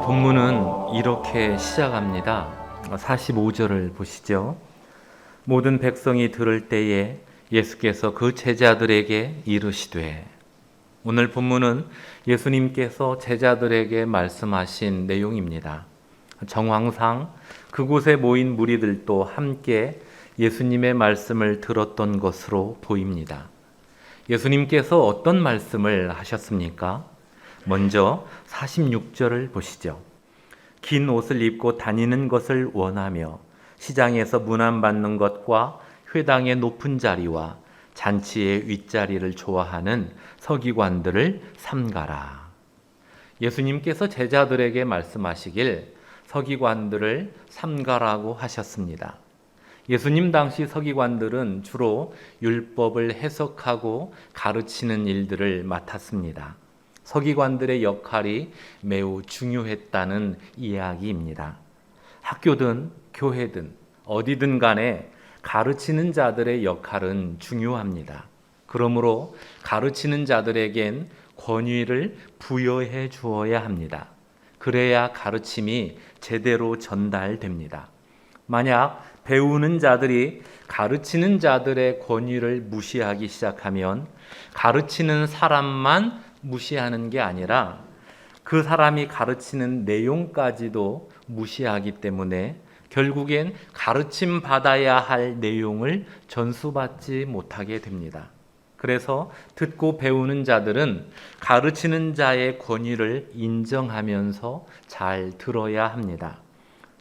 본문은 이렇게 시작합니다. 45절을 보시죠. 모든 백성이 들을 때에 예수께서 그 제자들에게 이르시되, 오늘 본문은 예수님께서 제자들에게 말씀하신 내용입니다. 정황상 그곳에 모인 무리들도 함께 예수님의 말씀을 들었던 것으로 보입니다. 예수님께서 어떤 말씀을 하셨습니까? 먼저 46절을 보시죠. 긴 옷을 입고 다니는 것을 원하며 시장에서 문안받는 것과 회당의 높은 자리와 잔치의 윗자리를 좋아하는 서기관들을 삼가라. 예수님께서 제자들에게 말씀하시길 서기관들을 삼가라고 하셨습니다. 예수님 당시 서기관들은 주로 율법을 해석하고 가르치는 일들을 맡았습니다. 서기관들의 역할이 매우 중요했다는 이야기입니다. 학교든 교회든 어디든 간에 가르치는 자들의 역할은 중요합니다. 그러므로 가르치는 자들에겐 권위를 부여해 주어야 합니다. 그래야 가르침이 제대로 전달됩니다. 만약 배우는 자들이 가르치는 자들의 권위를 무시하기 시작하면 가르치는 사람만 무시하는 게 아니라 그 사람이 가르치는 내용까지도 무시하기 때문에 결국엔 가르침 받아야 할 내용을 전수받지 못하게 됩니다. 그래서 듣고 배우는 자들은 가르치는 자의 권위를 인정하면서 잘 들어야 합니다.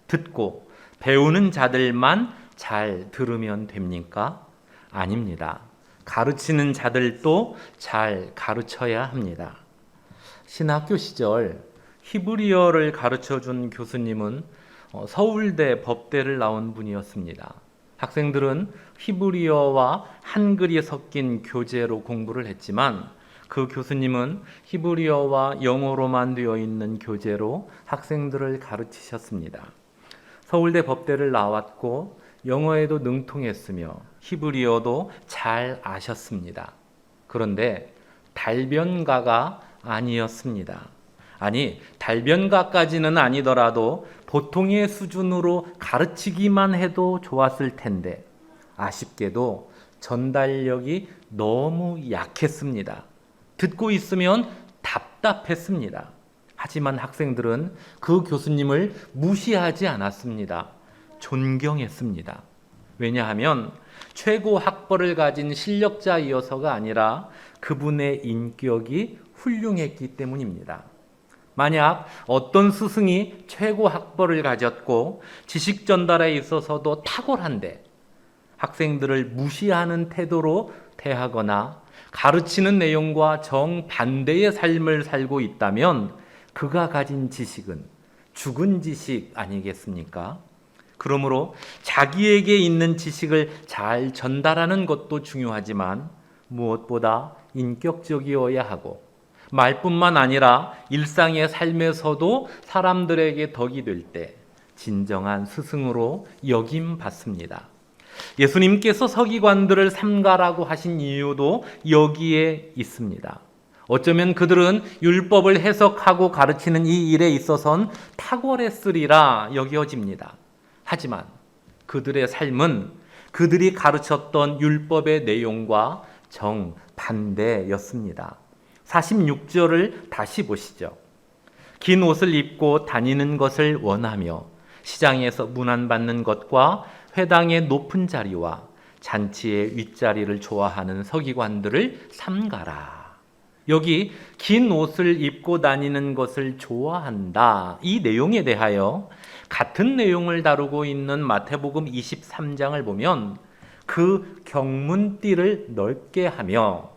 듣고 배우는 자들만 잘 들으면 됩니까? 아닙니다. 가르치는 자들도 잘 가르쳐야 합니다. 신학교 시절 히브리어를 가르쳐준 교수님은 서울대 법대를 나온 분이었습니다. 학생들은 히브리어와 한글이 섞인 교재로 공부를 했지만 그 교수님은 히브리어와 영어로만 되어 있는 교재로 학생들을 가르치셨습니다. 서울대 법대를 나왔고 영어에도 능통했으며 히브리어도 잘 아셨습니다. 그런데 달변가가 아니었습니다. 아니, 달변가까지는 아니더라도 보통의 수준으로 가르치기만 해도 좋았을 텐데 아쉽게도 전달력이 너무 약했습니다. 듣고 있으면 답답했습니다. 하지만 학생들은 그 교수님을 무시하지 않았습니다. 존경했습니다. 왜냐하면 최고 학벌을 가진 실력자이어서가 아니라 그분의 인격이 훌륭했기 때문입니다. 만약 어떤 스승이 최고 학벌을 가졌고 지식 전달에 있어서도 탁월한데 학생들을 무시하는 태도로 대하거나 가르치는 내용과 정반대의 삶을 살고 있다면 그가 가진 지식은 죽은 지식 아니겠습니까? 그러므로 자기에게 있는 지식을 잘 전달하는 것도 중요하지만 무엇보다 인격적이어야 하고 말뿐만 아니라 일상의 삶에서도 사람들에게 덕이 될 때 진정한 스승으로 여김받습니다. 예수님께서 서기관들을 삼가라고 하신 이유도 여기에 있습니다. 어쩌면 그들은 율법을 해석하고 가르치는 이 일에 있어서는 탁월했으리라 여겨집니다. 하지만 그들의 삶은 그들이 가르쳤던 율법의 내용과 정반대였습니다. 46절을 다시 보시죠. 긴 옷을 입고 다니는 것을 원하며 시장에서 문안받는 것과 회당의 높은 자리와 잔치의 윗자리를 좋아하는 서기관들을 삼가라. 여기 긴 옷을 입고 다니는 것을 좋아한다. 이 내용에 대하여 같은 내용을 다루고 있는 마태복음 23장을 보면 그 경문띠를 넓게 하며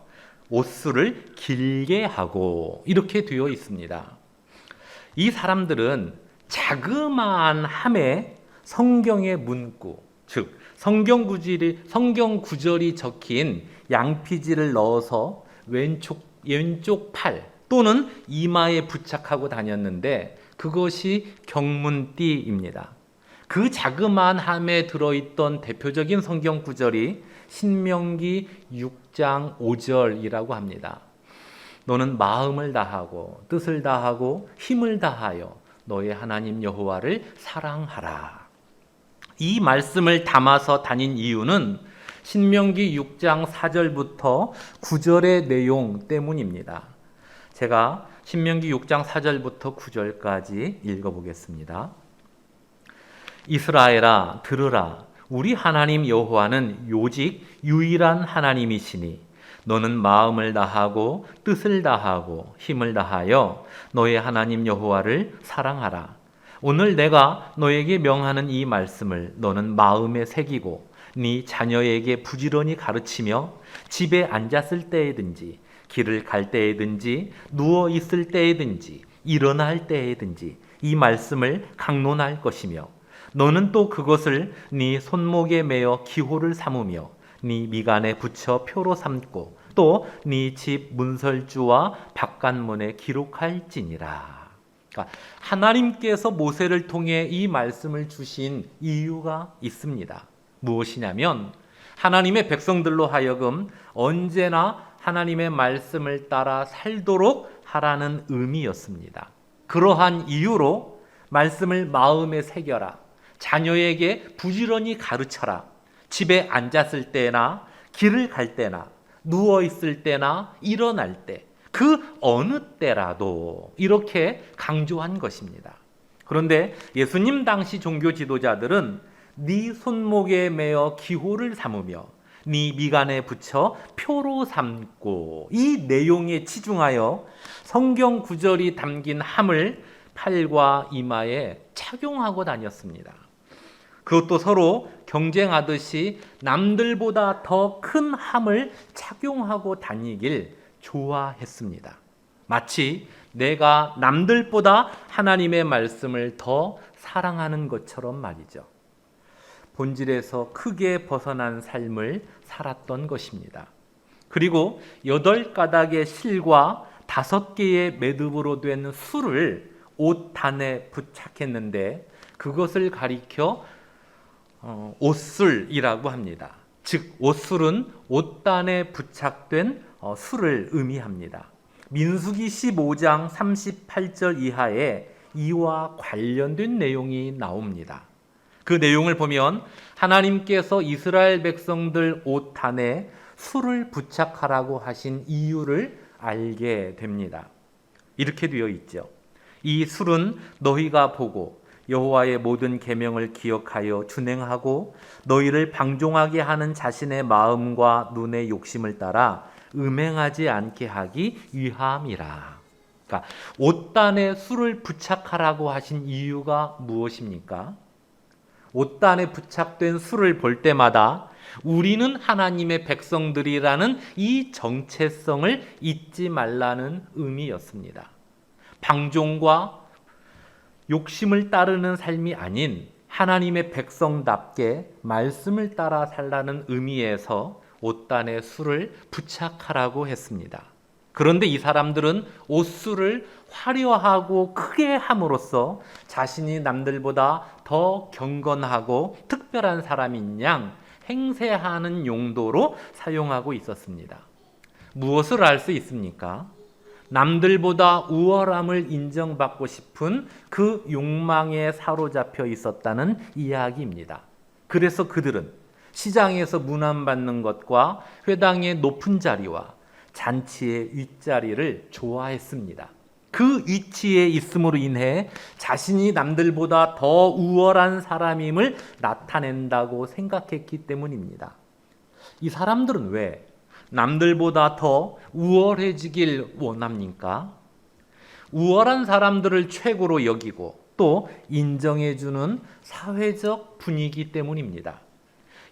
옷수를 길게 하고 이렇게 되어 있습니다. 이 사람들은 자그마한 함에 성경의 문구, 즉 성경 구절이 적힌 양피지를 넣어서 왼쪽 팔 또는 이마에 부착하고 다녔는데 그것이 경문띠입니다. 그 자그마한 함에 들어있던 대표적인 성경 구절이 신명기 6장 5절이라고 합니다. 너는 마음을 다하고 뜻을 다하고 힘을 다하여 너의 하나님 여호와를 사랑하라. 이 말씀을 담아서 다닌 이유는 신명기 6장 4절부터 9절의 내용 때문입니다. 제가 신명기 6장 4절부터 9절까지 읽어보겠습니다. 이스라엘아 들으라. 우리 하나님 여호와는 오직 유일한 하나님이시니 너는 마음을 다하고 뜻을 다하고 힘을 다하여 너의 하나님 여호와를 사랑하라. 오늘 내가 너에게 명하는 이 말씀을 너는 마음에 새기고 네 자녀에게 부지런히 가르치며 집에 앉았을 때에든지 길을 갈 때에든지 누워 있을 때에든지 일어날 때에든지 이 말씀을 강론할 것이며 너는 또 그것을 네 손목에 매어 기호를 삼으며 네 미간에 붙여 표로 삼고 또 네 집 문설주와 바깥문에 기록할지니라. 그러니까 하나님께서 모세를 통해 이 말씀을 주신 이유가 있습니다. 무엇이냐면 하나님의 백성들로 하여금 언제나 하나님의 말씀을 따라 살도록 하라는 의미였습니다. 그러한 이유로 말씀을 마음에 새겨라. 자녀에게 부지런히 가르쳐라. 집에 앉았을 때나 길을 갈 때나 누워 있을 때나 일어날 때 그 어느 때라도 이렇게 강조한 것입니다. 그런데 예수님 당시 종교 지도자들은 네 손목에 매어 기호를 삼으며 네 미간에 붙여 표로 삼고 이 내용에 치중하여 성경 구절이 담긴 함을 팔과 이마에 착용하고 다녔습니다. 그것도 서로 경쟁하듯이 남들보다 더 큰 함을 착용하고 다니길 좋아했습니다. 마치 내가 남들보다 하나님의 말씀을 더 사랑하는 것처럼 말이죠. 본질에서 크게 벗어난 삶을 살았던 것입니다. 그리고 8가닥의 실과 5개의 매듭으로 된 술을 옷단에 부착했는데 그것을 가리켜 옷술이라고 합니다. 즉 옷술은 옷단에 부착된 술을 의미합니다. 민수기 15장 38절 이하에 이와 관련된 내용이 나옵니다. 그 내용을 보면 하나님께서 이스라엘 백성들 옷단에 술을 부착하라고 하신 이유를 알게 됩니다. 이렇게 되어 있죠. 이 술은 너희가 보고 여호와의 모든 계명을 기억하여 준행하고 너희를 방종하게 하는 자신의 마음과 눈의 욕심을 따라 음행하지 않게 하기 위함이라. 그러니까 옷단에 술을 부착하라고 하신 이유가 무엇입니까? 옷단에 부착된 술을 볼 때마다 우리는 하나님의 백성들이라는 이 정체성을 잊지 말라는 의미였습니다. 방종과 욕심을 따르는 삶이 아닌 하나님의 백성답게 말씀을 따라 살라는 의미에서 옷단에 술을 부착하라고 했습니다. 그런데 이 사람들은 옷술을 화려하고 크게 함으로써 자신이 남들보다 더 경건하고 특별한 사람인 양 행세하는 용도로 사용하고 있었습니다. 무엇을 알 수 있습니까? 남들보다 우월함을 인정받고 싶은 그 욕망에 사로잡혀 있었다는 이야기입니다. 그래서 그들은 시장에서 문안받는 것과 회당의 높은 자리와 잔치의 윗자리를 좋아했습니다. 그 위치에 있음으로 인해 자신이 남들보다 더 우월한 사람임을 나타낸다고 생각했기 때문입니다. 이 사람들은 왜 남들보다 더 우월해지길 원합니까? 우월한 사람들을 최고로 여기고 또 인정해주는 사회적 분위기 때문입니다.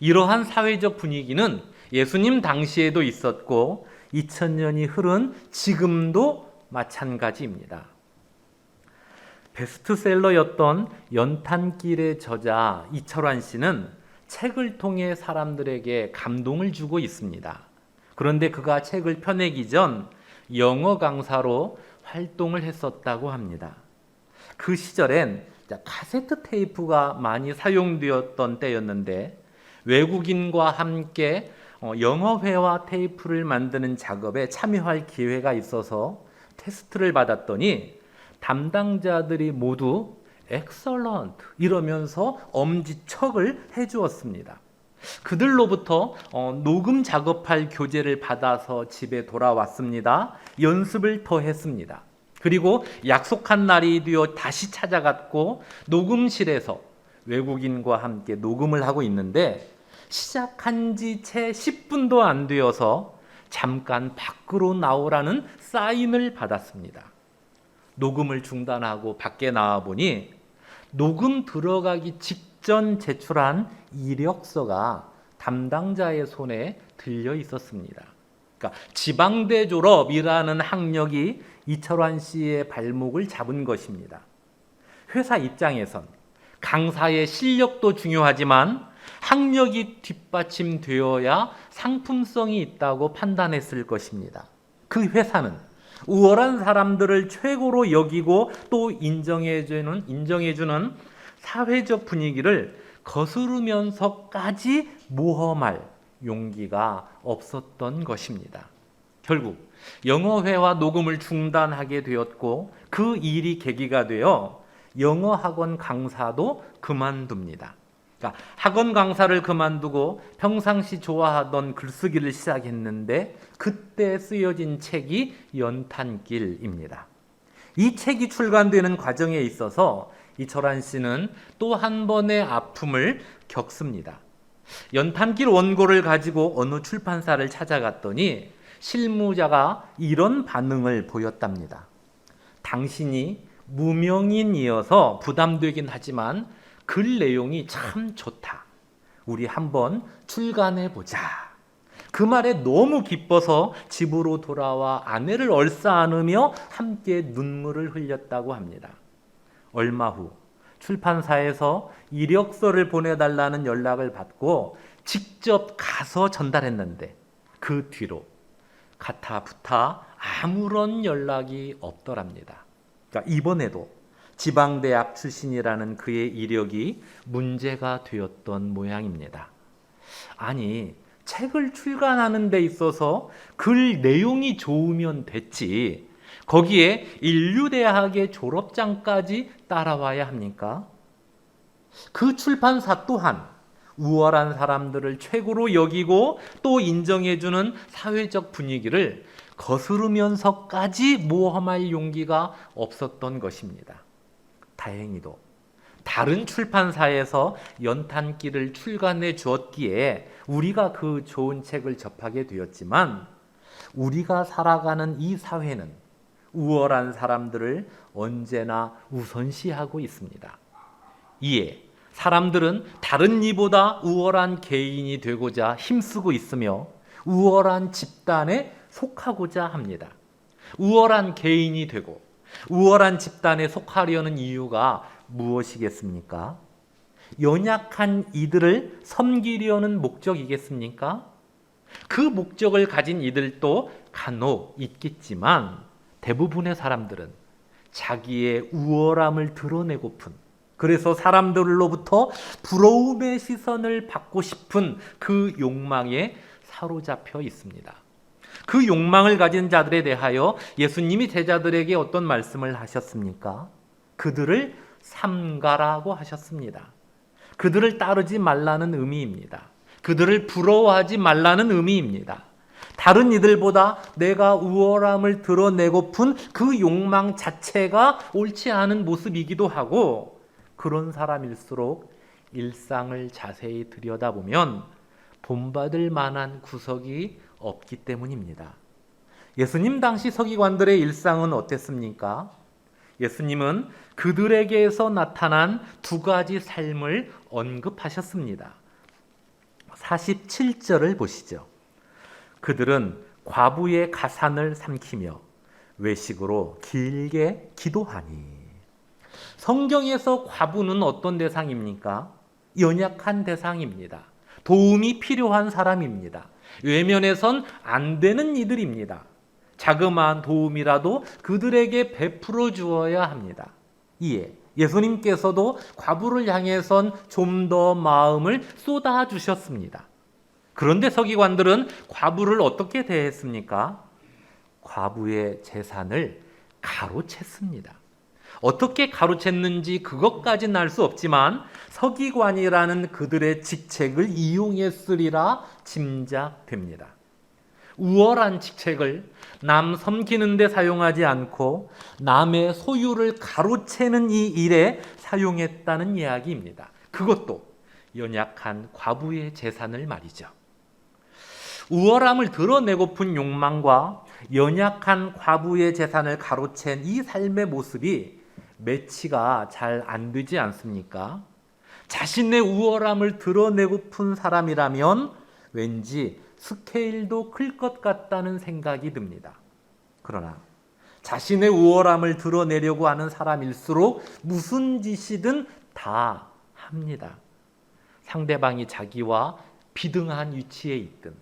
이러한 사회적 분위기는 예수님 당시에도 있었고 2000년이 흐른 지금도 마찬가지입니다. 베스트셀러였던 연탄길의 저자 이철환 씨는 책을 통해 사람들에게 감동을 주고 있습니다. 그런데 그가 책을 펴내기 전 영어 강사로 활동을 했었다고 합니다. 그 시절엔 카세트 테이프가 많이 사용되었던 때였는데 외국인과 함께 영어회화 테이프를 만드는 작업에 참여할 기회가 있어서 테스트를 받았더니 담당자들이 모두 excellent 이러면서 엄지척을 해주었습니다. 그들로부터 녹음 작업할 교재를 받아서 집에 돌아왔습니다. 연습을 더 했습니다. 그리고 약속한 날이 되어 다시 찾아갔고 녹음실에서 외국인과 함께 녹음을 하고 있는데 시작한 지 채 10분도 안 되어서 잠깐 밖으로 나오라는 사인을 받았습니다. 녹음을 중단하고 밖에 나와 보니 녹음 들어가기 직전 제출한 이력서가 담당자의 손에 들려 있었습니다. 그러니까 지방대 졸업이라는 학력이 이철환 씨의 발목을 잡은 것입니다. 회사 입장에선 강사의 실력도 중요하지만 학력이 뒷받침되어야 상품성이 있다고 판단했을 것입니다. 그 회사는 우월한 사람들을 최고로 여기고 또 인정해주는 사회적 분위기를 거스르면서까지 모험할 용기가 없었던 것입니다. 결국 영어회화 녹음을 중단하게 되었고 그 일이 계기가 되어 영어학원 강사도 그만둡니다. 그러니까 학원 강사를 그만두고 평상시 좋아하던 글쓰기를 시작했는데 그때 쓰여진 책이 연탄길입니다. 이 책이 출간되는 과정에 있어서 이철환 씨는 또 한 번의 아픔을 겪습니다. 연탄길 원고를 가지고 어느 출판사를 찾아갔더니 실무자가 이런 반응을 보였답니다. 당신이 무명인이어서 부담되긴 하지만 글 내용이 참 좋다. 우리 한번 출간해 보자. 그 말에 너무 기뻐서 집으로 돌아와 아내를 얼싸안으며 함께 눈물을 흘렸다고 합니다. 얼마 후 출판사에서 이력서를 보내달라는 연락을 받고 직접 가서 전달했는데 그 뒤로 가타부타 아무런 연락이 없더랍니다. 그러니까 이번에도 지방대학 출신이라는 그의 이력이 문제가 되었던 모양입니다. 아니, 책을 출간하는 데 있어서 글 내용이 좋으면 됐지. 거기에 인류대학의 졸업장까지 따라와야 합니까? 그 출판사 또한 우월한 사람들을 최고로 여기고 또 인정해주는 사회적 분위기를 거스르면서까지 모험할 용기가 없었던 것입니다. 다행히도 다른 출판사에서 연탄길을 출간해 주었기에 우리가 그 좋은 책을 접하게 되었지만 우리가 살아가는 이 사회는 우월한 사람들을 언제나 우선시하고 있습니다. 이에 사람들은 다른 이보다 우월한 개인이 되고자 힘쓰고 있으며 우월한 집단에 속하고자 합니다. 우월한 개인이 되고 우월한 집단에 속하려는 이유가 무엇이겠습니까? 연약한 이들을 섬기려는 목적이겠습니까? 그 목적을 가진 이들도 간혹 있겠지만 대부분의 사람들은 자기의 우월함을 드러내고픈, 그래서 사람들로부터 부러움의 시선을 받고 싶은 그 욕망에 사로잡혀 있습니다. 그 욕망을 가진 자들에 대하여 예수님이 제자들에게 어떤 말씀을 하셨습니까? 그들을 삼가라고 하셨습니다. 그들을 따르지 말라는 의미입니다. 그들을 부러워하지 말라는 의미입니다. 다른 이들보다 내가 우월함을 드러내고픈 그 욕망 자체가 옳지 않은 모습이기도 하고, 그런 사람일수록 일상을 자세히 들여다보면 본받을 만한 구석이 없기 때문입니다. 예수님 당시 서기관들의 일상은 어땠습니까? 예수님은 그들에게서 나타난 두 가지 삶을 언급하셨습니다. 47절을 보시죠. 그들은 과부의 가산을 삼키며 외식으로 길게 기도하니. 성경에서 과부는 어떤 대상입니까? 연약한 대상입니다. 도움이 필요한 사람입니다. 외면해선 안 되는 이들입니다. 자그마한 도움이라도 그들에게 베풀어 주어야 합니다. 이에 예수님께서도 과부를 향해선 좀 더 마음을 쏟아 주셨습니다. 그런데 서기관들은 과부를 어떻게 대했습니까? 과부의 재산을 가로챘습니다. 어떻게 가로챘는지 그것까지는 알 수 없지만 서기관이라는 그들의 직책을 이용했으리라 짐작됩니다. 우월한 직책을 남 섬기는 데 사용하지 않고 남의 소유를 가로채는 이 일에 사용했다는 이야기입니다. 그것도 연약한 과부의 재산을 말이죠. 우월함을 드러내고픈 욕망과 연약한 과부의 재산을 가로챈 이 삶의 모습이 매치가 잘 안 되지 않습니까? 자신의 우월함을 드러내고픈 사람이라면 왠지 스케일도 클 것 같다는 생각이 듭니다. 그러나 자신의 우월함을 드러내려고 하는 사람일수록 무슨 짓이든 다 합니다. 상대방이 자기와 비등한 위치에 있든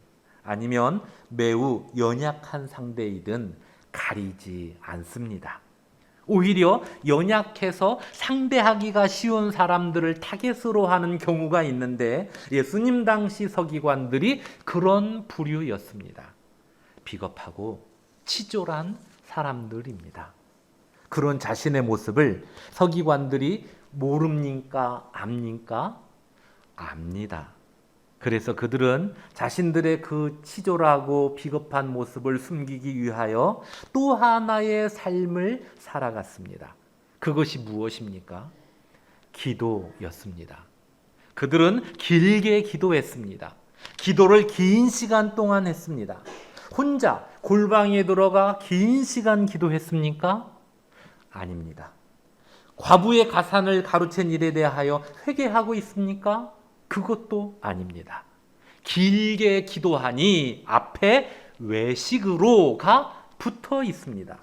아니면 매우 연약한 상대이든 가리지 않습니다. 오히려 연약해서 상대하기가 쉬운 사람들을 타겟으로 하는 경우가 있는데 예수님 당시 서기관들이 그런 부류였습니다. 비겁하고 치졸한 사람들입니다. 그런 자신의 모습을 서기관들이 모릅니까? 압니까? 압니다. 그래서 그들은 자신들의 그 치졸하고 비겁한 모습을 숨기기 위하여 또 하나의 삶을 살아갔습니다. 그것이 무엇입니까? 기도였습니다. 그들은 길게 기도했습니다. 기도를 긴 시간 동안 했습니다. 혼자 골방에 들어가 긴 시간 기도했습니까? 아닙니다. 과부의 가산을 가로챈 일에 대하여 회개하고 있습니까? 그것도 아닙니다. 길게 기도하니 앞에 외식으로가 붙어 있습니다.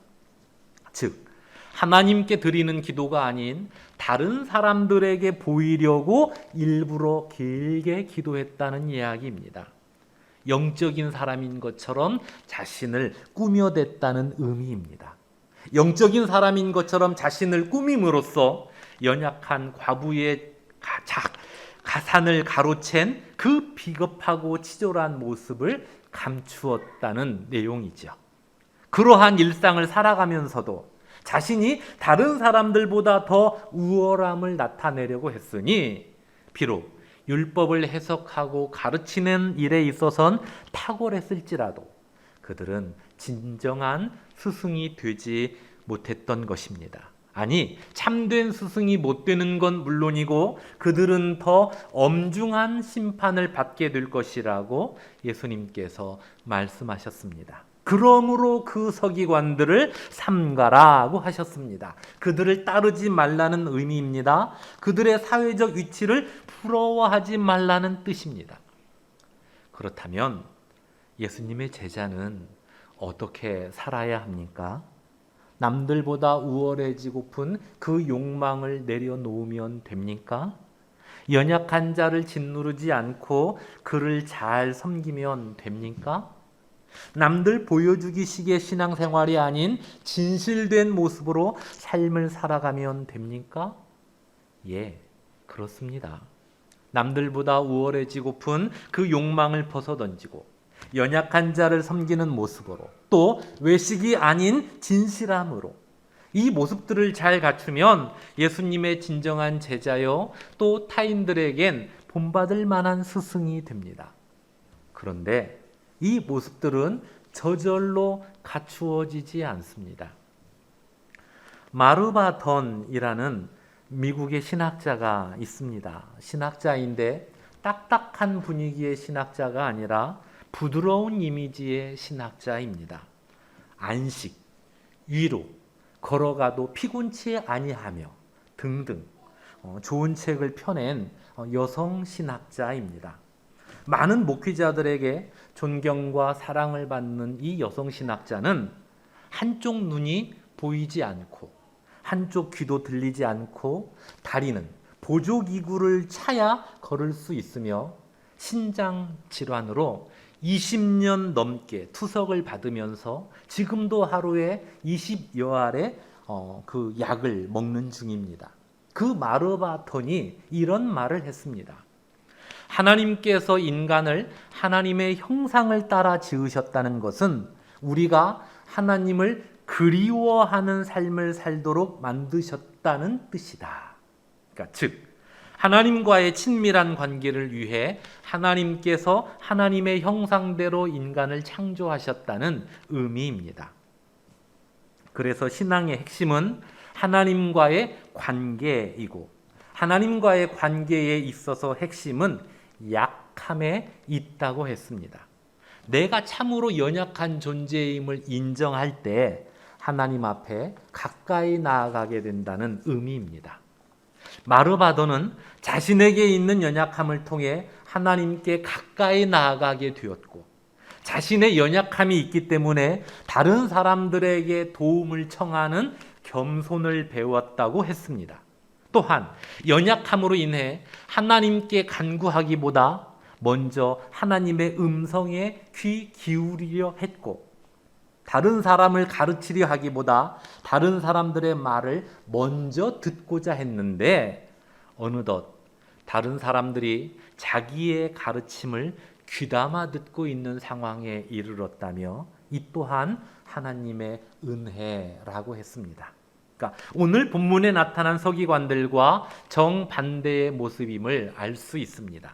즉 하나님께 드리는 기도가 아닌 다른 사람들에게 보이려고 일부러 길게 기도했다는 이야기입니다. 영적인 사람인 것처럼 자신을 꾸며댔다는 의미입니다. 영적인 사람인 것처럼 자신을 꾸밈으로써 연약한 과부의 가산을 가로챈 그 비겁하고 치졸한 모습을 감추었다는 내용이죠. 그러한 일상을 살아가면서도 자신이 다른 사람들보다 더 우월함을 나타내려고 했으니 비록 율법을 해석하고 가르치는 일에 있어서는 탁월했을지라도 그들은 진정한 스승이 되지 못했던 것입니다. 아니, 참된 스승이 못 되는 건 물론이고 그들은 더 엄중한 심판을 받게 될 것이라고 예수님께서 말씀하셨습니다. 그러므로 그 서기관들을 삼가라고 하셨습니다. 그들을 따르지 말라는 의미입니다. 그들의 사회적 위치를 부러워하지 말라는 뜻입니다. 그렇다면 예수님의 제자는 어떻게 살아야 합니까? 남들보다 우월해지고픈 그 욕망을 내려놓으면 됩니까? 연약한 자를 짓누르지 않고 그를 잘 섬기면 됩니까? 남들 보여주기식의 신앙생활이 아닌 진실된 모습으로 삶을 살아가면 됩니까? 예, 그렇습니다. 남들보다 우월해지고픈 그 욕망을 벗어던지고 연약한 자를 섬기는 모습으로 또 외식이 아닌 진실함으로 이 모습들을 잘 갖추면 예수님의 진정한 제자요 또 타인들에겐 본받을 만한 스승이 됩니다. 그런데 이 모습들은 저절로 갖추어지지 않습니다. 마르바던이라는 미국의 신학자가 있습니다. 신학자인데 딱딱한 분위기의 신학자가 아니라 부드러운 이미지의 신학자입니다. 안식, 위로, 걸어가도 피곤치 아니하며 등등 좋은 책을 펴낸 여성 신학자입니다. 많은 목회자들에게 존경과 사랑을 받는 이 여성 신학자는 한쪽 눈이 보이지 않고 한쪽 귀도 들리지 않고 다리는 보조기구를 차야 걸을 수 있으며 신장 질환으로 20년 넘게 투석을 받으면서 지금도 하루에 20여 알의 그 약을 먹는 중입니다. 그 마르바톤이 이런 말을 했습니다. 하나님께서 인간을 하나님의 형상을 따라 지으셨다는 것은 우리가 하나님을 그 그리워하는 삶을 살도록 만드셨다는 뜻이다. 그러니까 즉 하나님과의 친밀한 관계를 위해 하나님께서 하나님의 형상대로 인간을 창조하셨다는 의미입니다. 그래서 신앙의 핵심은 하나님과의 관계이고, 하나님과의 관계에 있어서 핵심은 약함에 있다고 했습니다. 내가 참으로 연약한 존재임을 인정할 때 하나님 앞에 가까이 나아가게 된다는 의미입니다. 마르바도는 자신에게 있는 연약함을 통해 하나님께 가까이 나아가게 되었고, 자신의 연약함이 있기 때문에 다른 사람들에게 도움을 청하는 겸손을 배웠다고 했습니다. 또한 연약함으로 인해 하나님께 간구하기보다 먼저 하나님의 음성에 귀 기울이려 했고, 다른 사람을 가르치려 하기보다 다른 사람들의 말을 먼저 듣고자 했는데, 어느덧 다른 사람들이 자기의 가르침을 귀담아 듣고 있는 상황에 이르렀다며 이 또한 하나님의 은혜라고 했습니다. 그러니까 오늘 본문에 나타난 서기관들과 정반대의 모습임을 알 수 있습니다.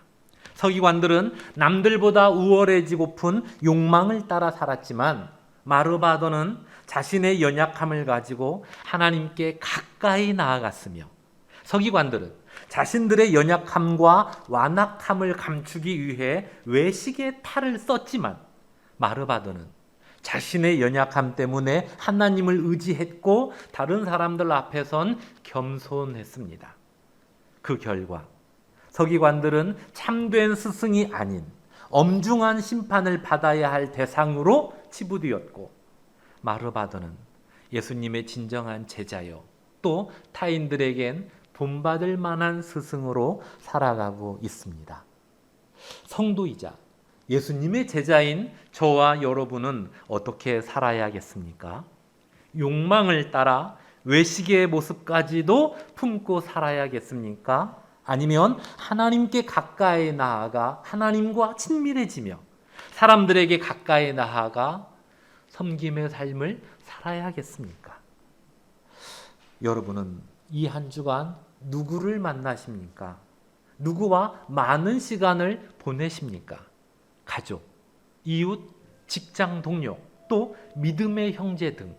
서기관들은 남들보다 우월해지고픈 욕망을 따라 살았지만, 마르바도는 자신의 연약함을 가지고 하나님께 가까이 나아갔으며, 서기관들은 자신들의 연약함과 완악함을 감추기 위해 외식의 탈을 썼지만, 마르바도는 자신의 연약함 때문에 하나님을 의지했고 다른 사람들 앞에선 겸손했습니다. 그 결과 서기관들은 참된 스승이 아닌 엄중한 심판을 받아야 할 대상으로 치부되었고, 마르바도는 예수님의 진정한 제자요 또 타인들에겐 본받을 만한 스승으로 살아가고 있습니다. 성도이자 예수님의 제자인 저와 여러분은 어떻게 살아야겠습니까? 욕망을 따라 외식의 모습까지도 품고 살아야겠습니까? 아니면 하나님께 가까이 나아가 하나님과 친밀해지며 사람들에게 가까이 나아가 섬김의 삶을 살아야겠습니까? 여러분은 이 한 주간 누구를 만나십니까? 누구와 많은 시간을 보내십니까? 가족, 이웃, 직장 동료, 또 믿음의 형제 등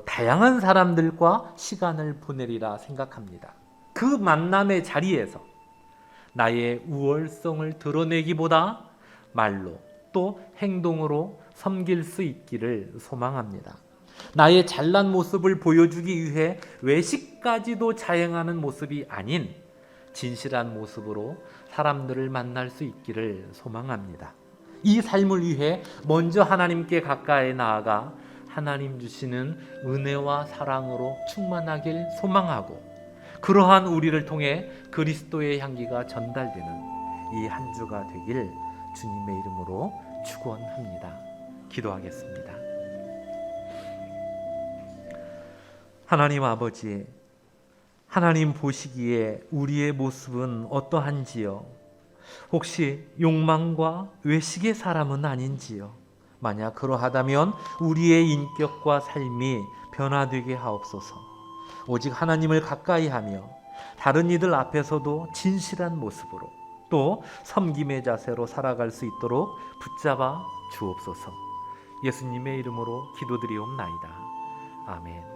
다양한 사람들과 시간을 보내리라 생각합니다. 그 만남의 자리에서 나의 우월성을 드러내기보다 말로 또 행동으로 섬길 수 있기를 소망합니다. 나의 잘난 모습을 보여주기 위해 외식까지도 자행하는 모습이 아닌 진실한 모습으로 사람들을 만날 수 있기를 소망합니다. 이 삶을 위해 먼저 하나님께 가까이 나아가 하나님 주시는 은혜와 사랑으로 충만하길 소망하고, 그러한 우리를 통해 그리스도의 향기가 전달되는 이 한 주가 되길 주님의 이름으로 축원합니다. 기도하겠습니다. 하나님 아버지, 하나님 보시기에 우리의 모습은 어떠한지요? 혹시 욕망과 외식의 사람은 아닌지요? 만약 그러하다면 우리의 인격과 삶이 변화되게 하옵소서. 오직 하나님을 가까이 하며 다른 이들 앞에서도 진실한 모습으로 또 섬김의 자세로 살아갈 수 있도록 붙잡아 주옵소서. 예수님의 이름으로 기도드리옵나이다. 아멘.